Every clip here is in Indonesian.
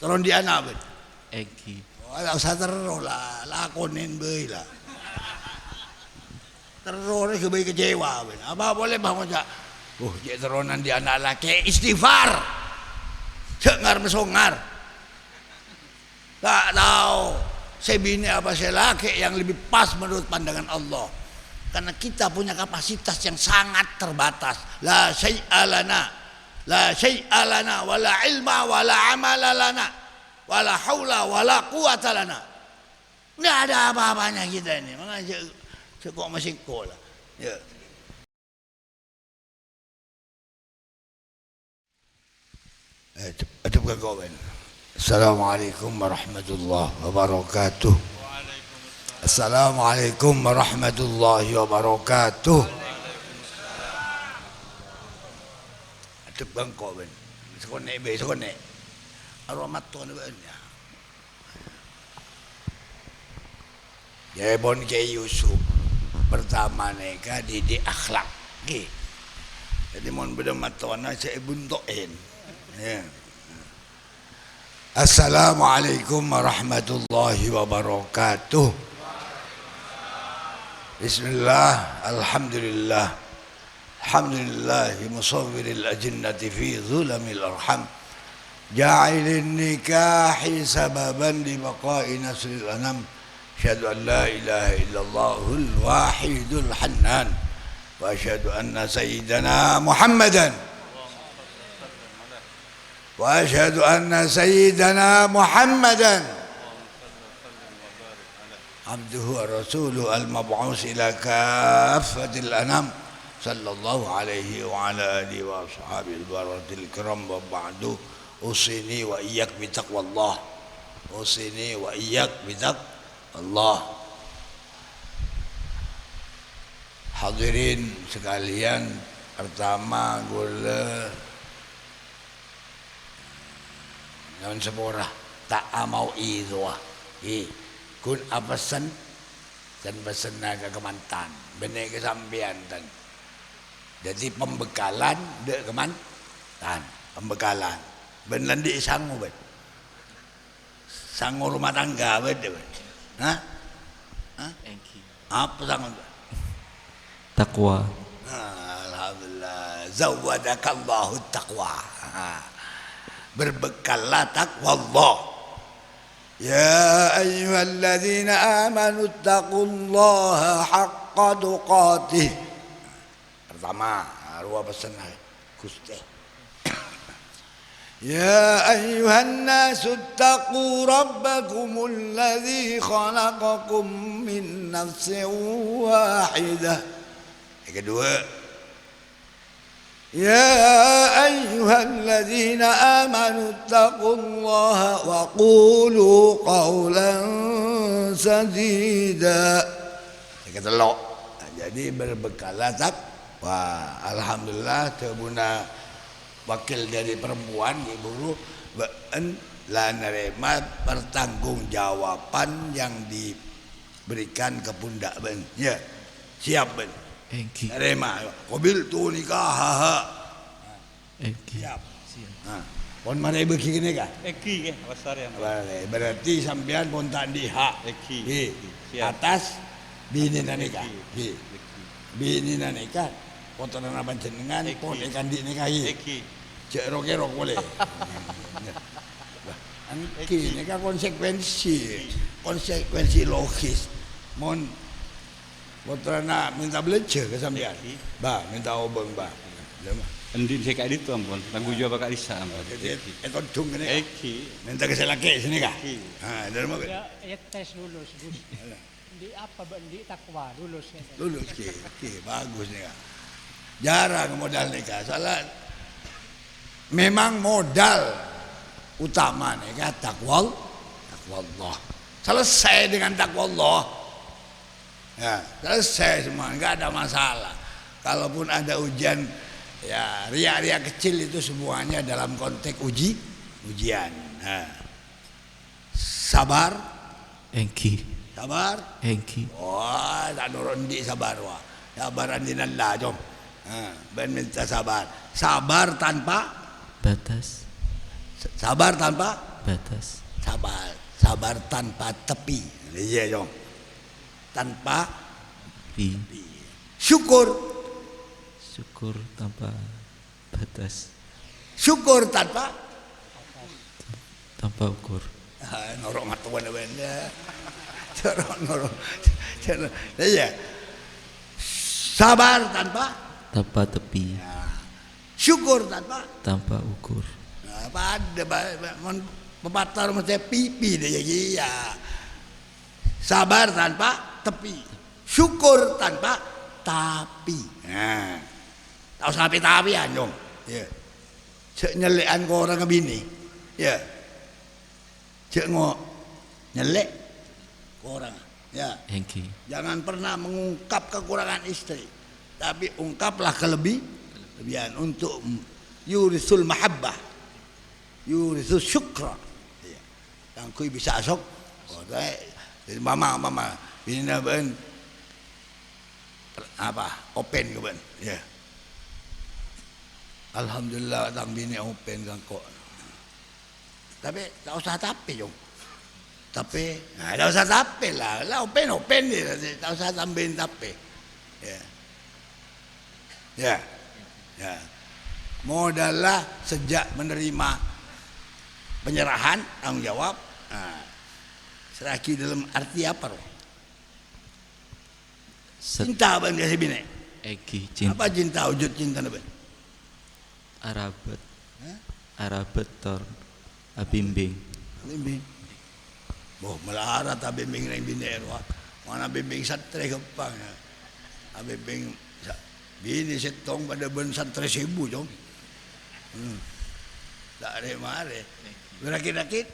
Teron di anak ben. Eki. Wala usah terus lah, lakonin bae lah. Terus kebay kecewa ben. Apa boleh bang Oja? Cek teronan di anak laki istighfar. Cengar mesongar. Tak tahu saya bini apa saya laki yang lebih pas menurut pandangan Allah. Karena kita punya kapasitas yang sangat terbatas. La syai'a lana wala ilma wala amala lana wala haula wala quwata lana. Enggak ada apa-apanya kita ini. Makanya kok masih sekolah. Ya. Adab kawan. Assalamualaikum warahmatullahi wabarakatuh. Assalamualaikum warahmatullahi wabarakatuh. Adab kawan. Sekonek. Aromat tuan banyak. Ya bon ke Yusuf pertama neka didik akhlak. Jadi mon beda matona saya buntoin. Ya. Assalamualaikum warahmatullahi wabarakatuh. Bismillah, alhamdulillah. Alhamdulillah musawwiril ajinnati fi zulamil arham. Ja'ilin nikahi sababan li baqa'i nasril anam. Asyhadu an la ilaha illallahul wahidul hannan. Wa asyhadu anna sayyidana Muhammadan وأشهد أن سيدنا محمدا عبده ورسوله المبعوث إلى كافة الأنام صلى الله عليه وعلى آله وأصحابه البررة الكرام وبعد أوصيني وإياك بتقوى الله أوصيني وإياك بتقوى الله. Hadirin sekalian, pertama gula non sepora tak mau itu kun apasan dan pesan naga kemantan bener kesampian tan jadi pembekalan dek kemantan pembekalan bener di sangu bet sangu rumah tangga bet hah apa sangu Takwa. Alhamdulillah zawadakallahu taqwa. Berbekallah takwa Allah. Ya ayyuhalladzina amanu taqullaha haqqa tuqatih. Pertama, ruang pesan Gusti. Ya ayyuhan nasu taqu rabbakumul ladzi khalaqakum min nafsin wahidah. Yang kedua, ya ayyuhalladzina amanu taqullaha wa qulu qawlan sadida. Ketelok. Jadi berbekalah takwa. Alhamdulillah terbuna wakil dari perempuan ibu lah nerima pertanggungjawaban yang diberikan ke pundak ben. Ya. Siap ben. Nerima. Qabil tu nikah. Siap. Pon mana ibu kini kah? Eki ke besar yang. Berarti sampean pun tak di hak. Eki. Atas bini nikah. Bini nikah. Potongan abang jenengan pon ikan di nikahi. Eki. Cek rok boleh. Eki nikah konsekuensi logis. Mon Potrana minta belanja ke sampean. Ba, minta obeng ba. Andin saya kat itu ampun. Tanggung jawab kat Isa ampun. Itu dung ni. Eki. Minta ke selaki sini kah? Dari mana? Ya tes lulus Gus. Di apa di takwa lulus. Lulus bagus ni kah. Jarang modal nikah. Salah. Memang modal utama nikah takwa Allah. Selesai dengan takwa Allah. Ya, selesai semua, enggak ada masalah. Kalaupun ada ujian, ya riak-riak kecil itu semuanya dalam konteks ujian. Nah. Sabar, sabar, wah, tak nurun di sabar wah, sabaran di Allah jom. Ben minta sabar tanpa batas. Sabar tanpa batas. Sabar tanpa tepi. Iya dong. Tanpa Pi. syukur. Syukur tanpa batas. Syukur tanpa Ukur. norok matuan benda. Norok. Iya. Sabar Tanpa tepi. syukur tanpa ukur. pada pepatah mesti pipi dia ya. Sabar tanpa tepi, syukur tanpa tapi. Nah, tahu sampai tapi anjong. Ya. Cek nyelekan ke orang ke bini. Ya. Cek nyelek ke orang. Ya. Engki. Jangan pernah mengungkap kekurangan istri, tapi ungkaplah kelebihan untuk yurisul mahabbah, yurisul syukra. Ya. Yang kui bisa asok. Mama bini ben apa open ke ben. Ya. Alhamdulillah tang bini open kan kok. Tapi tak usah tapi jom. Tapi, nah, tak usah tapi lah open dia, tak usah tambahin tapi. Ya, ya, ya. Modallah sejak menerima penyerahan tanggung jawab. Nah, seraki dalam arti apa roh? Cinta bang dia bini. Eki cinta. Apa cinta? Wujud cinta apa? Arabet tor abimbing. Bimbing. Boh melarat abimbing nang bini roh. Mana bimbing satre kepang. Abimbing bini setong pada ben satre 1000 jom. Tak ada mare. Berakit-rakit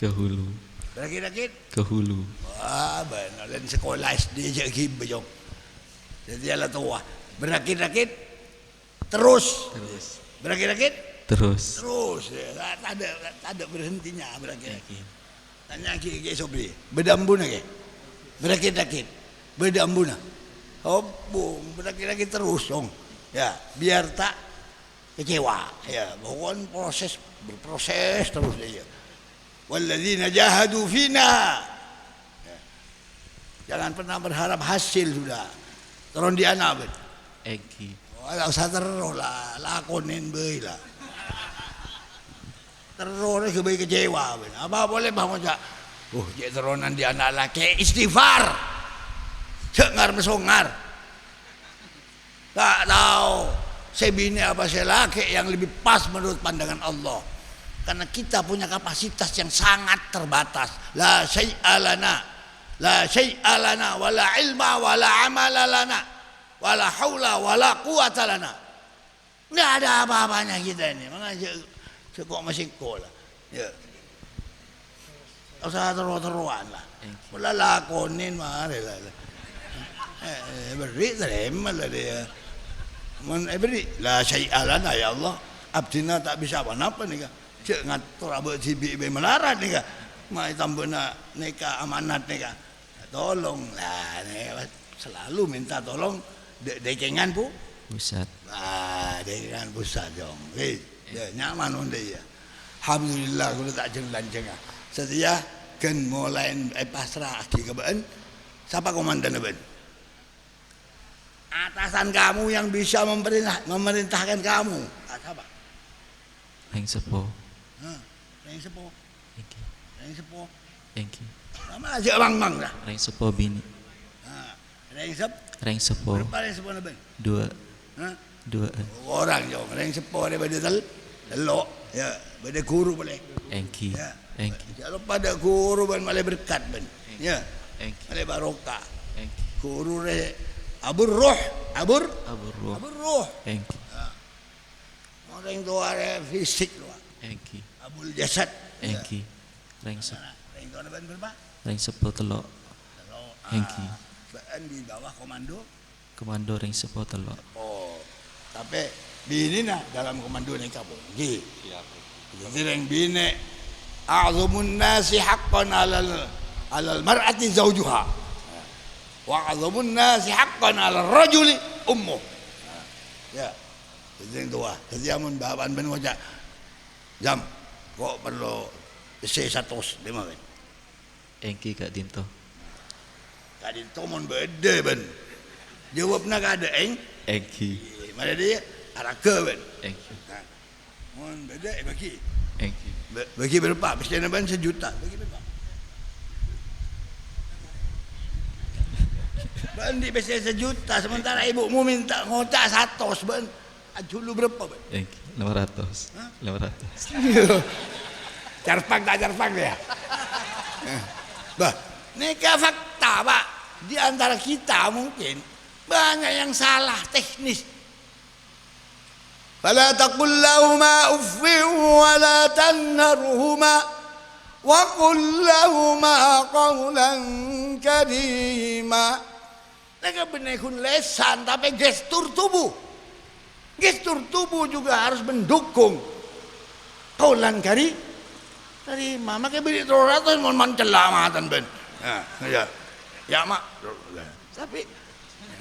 Ke hulu. berakit-rakit. Ke hulu. Wah, benar dan sekolah SD je gib jom. Jadi ala tua. Berakit-rakit terus. Berakit-rakit Terus. ya. Tak ada berhentinya berakit-rakit. Tanya ke sobri. Berdambuna ke? Berakit-rakit. Berdambuna. Oh, berakit-rakit terus dong. Ya, biar tak kecewa. Ya, bahkan berproses terus dia. Walladzina jahadu fina. Ya. Jangan pernah berharap hasil sudah. Teron di anak bet. Eki. Walau usah terus lah, lakonin bae lah. Terus ke bae kecewa bet. Apa boleh bang Ojak? Cek teronan di anak laki istighfar. Cek ngar mesongar. Tak tahu sebini apa laki yang lebih pas menurut pandangan Allah. Karena kita punya kapasitas yang sangat terbatas. La syai'alana wala ilma wala amala lana wala haula wala quwata lana. Enggak ada apa-apanya kita ini. Makanya kok masih kola. Ya. Usah teruan lah. Mula lakonin mare lah. Beri terima lah dia. Beri la syai'alana ya Allah. Abdina tak bisa apa-apa nih kan. Cek ngatur abang cibi melarat nih kak, mai tambahna neka amanat nih kak, tolonglah nih selalu minta tolong dekengan pu, Pusat. dekengan pusat dong, dia nyaman untuk dia. Alhamdulillah kalau tak jeng-jeng setia kan mulai pasrah aki kebaan, siapa komandan kebaan? Atasan kamu yang bisa memerintahkan kamu, siapa? Yang sepo. Yang sepuh, Eki. yang sepuh, Eki. sama aja bang lah. Yang sepo bini. Yang sepo. Berapa yang sepuh naben? 2. 2. Orang jom, yang sepuh daripada telok, ya, pada guru boleh. Eki. Ya. Eki. Kalau pada guru ban malah berkat ben, ya, Eki. malah barokah. Eki. Guru re abur roh, abur roh. Eki. Orang tua re fisik doa, Eki. abul jasad. Eki. Yang sepo. Yang tua naben berapa? Yang sepo telok. Eki. Ban di bawah Komando yang sepo telok. Oh, tapi bini nak dalam komando ni kamu. Jadi yang bini, a'zamun nasi haqqan alal mar'ati zawjuha. Wa a'zamun nasi haqqan alal rajuli ummuh. Ya, jadi yang tua. Jadi amun bahan ben wajah jam, kok perlu besi 100 dia mah. Engki Kak Dinto. Kak Dinto mon beda ben. Jawabna ka ada Engki. Mana dia? Araka ben. Engki. Mon beda bagi. Engki. Bagi berapa? Mesti ben 1 juta. Bagi berapa? Ben di besi 1 juta sementara ibumu minta ngocak 100 ben. Dulu berapa ben? Engki. 500. 500. Carpak tak carpak ya. Bah, nikah fakta pak. Di antara kita mungkin banyak yang salah teknis. Fala taqul lahuma uffin wa la tanharhuma wa qul lahuma qawlan karima. Mereka benekun lesan tapi gestur tubuh. Gestur tubuh juga harus mendukung qawlan karima. Makanya beri 300 mau mencelamatan ben. Ya. Ya mak. Tapi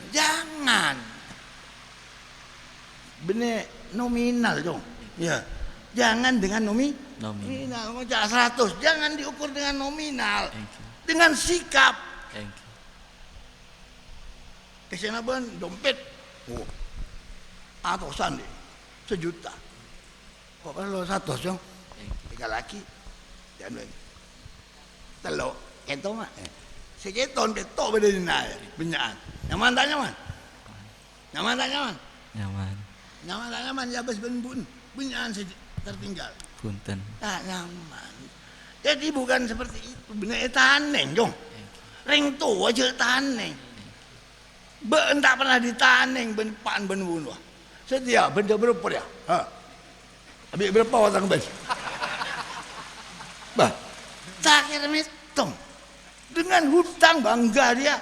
jangan bener nominal dong. Ya. Jangan dengan nominal. Ngocak 100 jangan diukur dengan nominal. Dengan sikap. Kesana ben dompet. Oh. Atusan deh. 1 juta. Kok perlu 100 dong? Tiga laki. Jangan telok keto mak. Seketon betok beda dina benyaan. Nyaman tak nyaman? Nyaman tak nyaman? Nyaman. Nyaman tak nyaman ya bes ben benyaan tertinggal. Punten. Tak nyaman. Jadi bukan seperti itu. Benar taneng jong. Ring tu aja taneng. Ben tak pernah ditaneng ben pan ben bunuh. Setia benda berapa dia? Ha. Habis berapa orang ben? Bah, tak kira metong. Dengan hutang bangga dia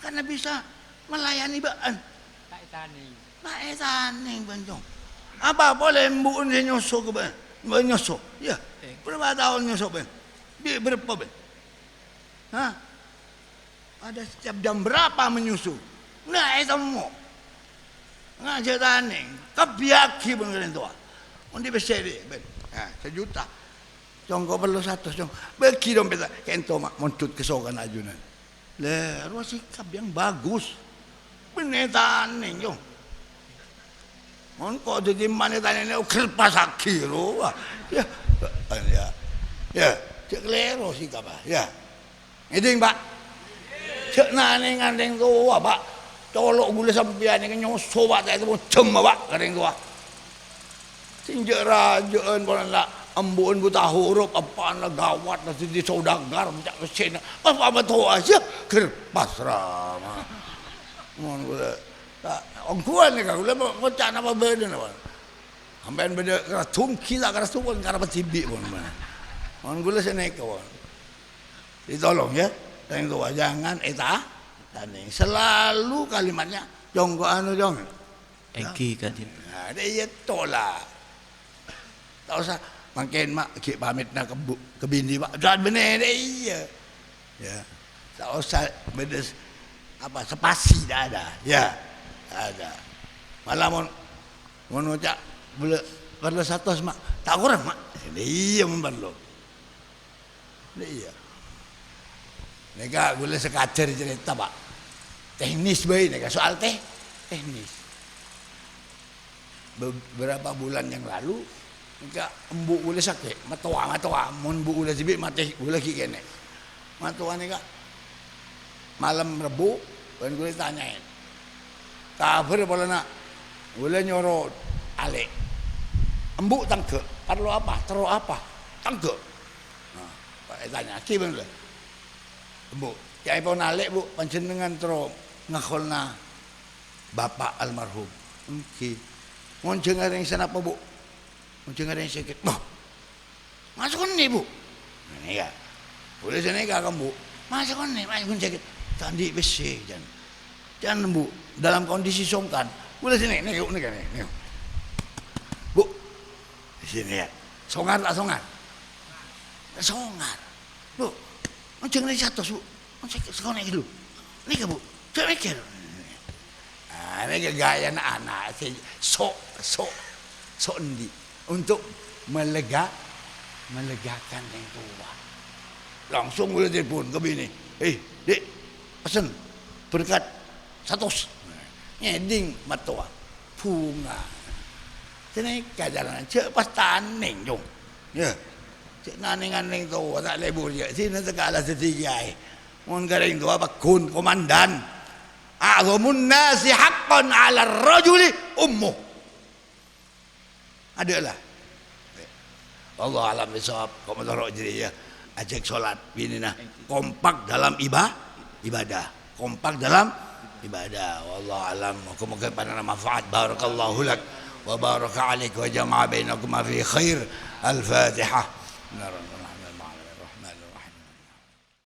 karena bisa melayani baan. Tak tani. Tak taning banjong. Apa boleh mbun dia nyosok ke ban? Nyosok. Ya. Berapa tahun nyosok ban? Berapa ban? Hah? Ada setiap jam berapa menyusu? Nah, itu semua. Ngajar taning. Kebiaki beneran tua. Undi besar dia ban. Ha, 1 juta. Jongko perlu 100 jong. Bagi dompet kento mak montut kesokan ajunan. Le, ruas sikap yang bagus. Benetan jong. Mon kok jadi manetan ini kerpas akiro. Ya. Ya. Ya, cek lero sikap ya. Ngiding Pak. Cek nane ngandeng tua Pak. Colok gula sampean ini nyoso Pak tak itu cem Pak ngandeng tua. Tinjak rajaan bolan lah. Ambuan buta huruf apa na gawat na di saudagar macam mesin apa betul aja kerpas rama mon gula ongkuan ni kan gula macam apa beda na sampai beda keratum kita keratum karena petibi mon gula seneka mon ditolong ya yang tua jangan eta taning selalu kalimatnya jonggo anu jong Engki Kak Dinto. nah dia tolak tak usah makin mak kik pamit nak ke bini pak dan benar dia iya ya tak usah beda apa sepasi dah ada ya ada malah mau ngucap perlu 100 mak tak kurang mak dia perlu dia nega gula sekacer cerita pak teknis baik nega soal teknis beberapa bulan yang lalu Ika embuk boleh sakit, matua, mun bu boleh sibik mati boleh kene. Matua ni kak malam Rebu, kan gue tanyain, kabar boleh nak, boleh nyoro alik, embuk tangke, perlu apa, terus apa, tangke. Nah, pak tanya, kibun le, embuk, ya ibu alik bu, panjenengan terus ngakolna bapak almarhum, okay, mau cengar yang sana apa bu? Macam ada yang sakit, boh, masuk ni bu, ni ya, boleh sini kak kamu, masuk ni, masuk sakit, tadi besi jangan bu, dalam kondisi songkan, boleh sini, ni kan ni, bu, di sini ya, songar tak songar, songar, bu, macam ni 100 bu, macam sekolah dulu, ni ke bu, cek mikir, ini gaya anak, sok endi. Untuk melegakan yang tua. Langsung boleh telepon ke bini. Dek, pesen berkat 100. Ngeding matua. Bunga. Sini kajaran cek pas taning jong. Ya. Cek naning-naning tua tak lebur je. Sini segala setigai. Mun garing tua bakun komandan. A'zamun nasi haqqan 'ala ar-rajuli ummuh. Adalah. Allah alam bisawab. Komandan jadi ya. Ajak solat bini nah. Kompak dalam ibadah. Kompak dalam ibadah. Wallahu alam. Moga-moga panana manfaat. Barakallahu lak wa baraka alaik wa jama'a bainakum fi khair. Al-Fatihah.